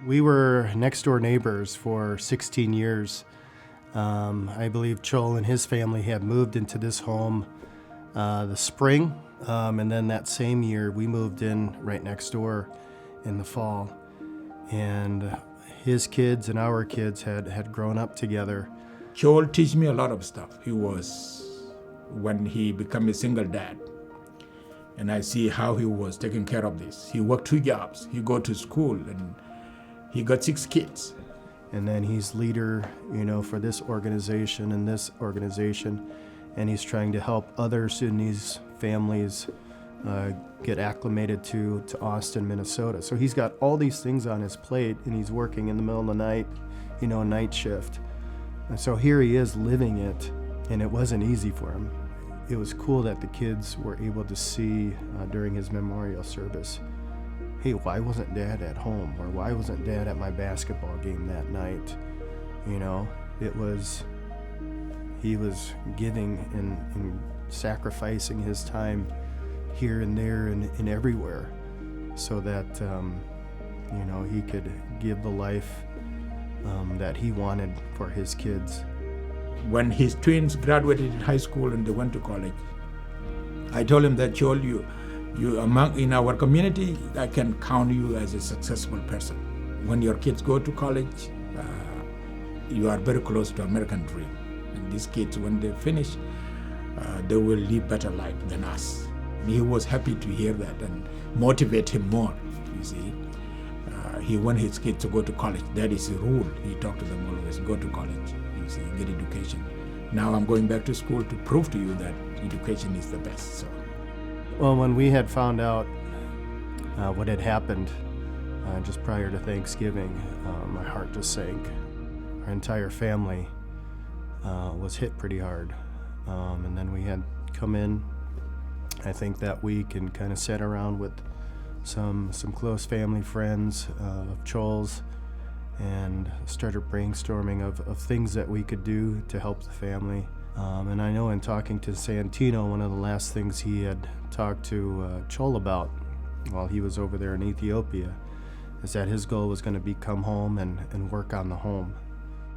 We were next door neighbors for 16 years. I believe Chol and his family had moved into this home the spring, and then that same year we moved in right next door in the fall. And his kids and our kids had grown up together. Chol teach me a lot of stuff. When he became a single dad, and I see how he was taking care of this. He worked 2 jobs. He go to school, and he got 6 kids. And then he's leader, for this organization and this organization, and he's trying to help other Sudanese families get acclimated to Austin, Minnesota. So he's got all these things on his plate, and he's working in the middle of the night, night shift. And so here he is living it, and it wasn't easy for him. It was cool that the kids were able to see during his memorial service, hey, why wasn't Dad at home? Or why wasn't Dad at my basketball game that night? He was giving and sacrificing his time here and there and everywhere so that, he could give the life that he wanted for his kids. When his twins graduated high school and they went to college, I told him that, Chol, you among in our community, I can count you as a successful person. When your kids go to college, you are very close to American dream. And these kids, when they finish, they will live better life than us. And he was happy to hear that and motivate him more, you see. He want his kids to go to college. That is a rule. He talked to them always, go to college, you see, get education. Now I'm going back to school to prove to you that education is the best. So. Well, when we had found out what had happened just prior to Thanksgiving, my heart just sank. Our entire family was hit pretty hard. And then we had come in, I think that week, and kind of sat around with some close family friends of Chol's and started brainstorming of things that we could do to help the family. And I know in talking to Santino, one of the last things he had talked to Chol about while he was over there in Ethiopia is that his goal was going to be come home and work on the home.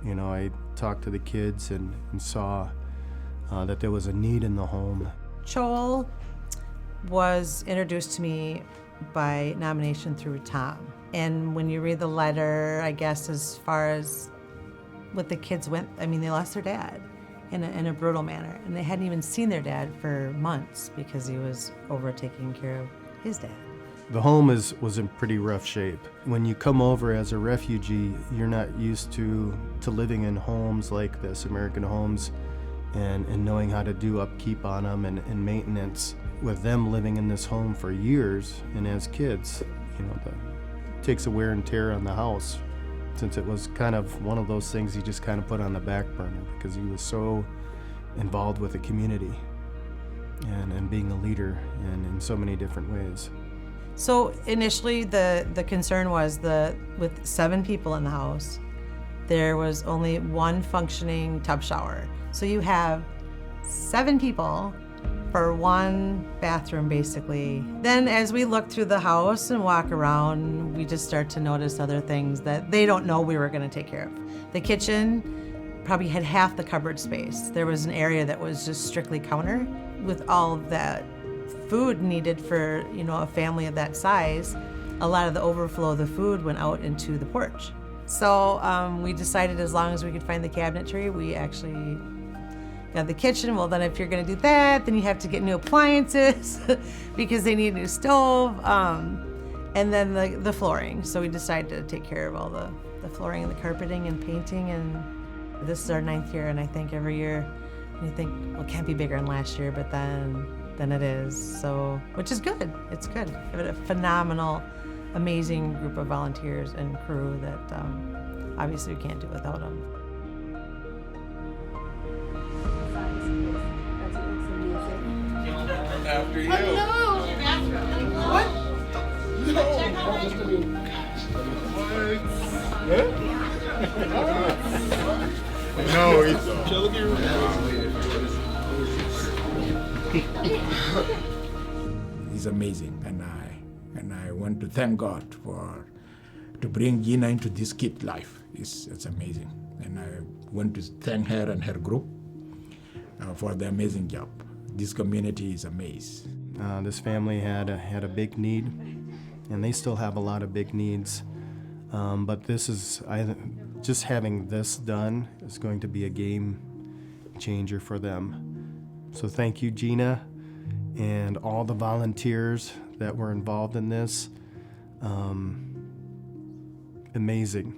I talked to the kids and saw that there was a need in the home. Chol was introduced to me by nomination through Tom. And when you read the letter, I guess as far as what the kids went, they lost their dad in a brutal manner. And they hadn't even seen their dad for months because he was over taking care of his dad. The home was in pretty rough shape. When you come over as a refugee, you're not used to living in homes like this, American homes, and knowing how to do upkeep on them and maintenance. With them living in this home for years, and as kids, it takes a wear and tear on the house, since it was kind of one of those things he just kind of put on the back burner because he was so involved with the community and being a leader in so many different ways. So initially the concern was with 7 people in the house, there was only one functioning tub shower. So you have 7 people for one bathroom, basically. Then as we look through the house and walk around, we just start to notice other things that they don't know we were gonna take care of. The kitchen probably had half the cupboard space. There was an area that was just strictly counter. With all of that food needed for, a family of that size, a lot of the overflow of the food went out into the porch. So we decided as long as we could find the cabinetry, we actually got the kitchen. Well, then if you're gonna do that, then you have to get new appliances because they need a new stove. And then the flooring. So we decided to take care of all the flooring and the carpeting and painting. And this is our 9th year. And I think every year you think, well, it can't be bigger than last year, but then it is. So, which is good. It's good. We have a phenomenal, amazing group of volunteers and crew that obviously we can't do without them. After you. Oh, no. What? No, He's amazing, and I want to thank God to bring Gina into this kid life. It's amazing. And I want to thank her and her group for the amazing job. This community is amazed. This family had a big need, and they still have a lot of big needs. But just having this done is going to be a game changer for them. So thank you, Gina, and all the volunteers that were involved in this. Amazing.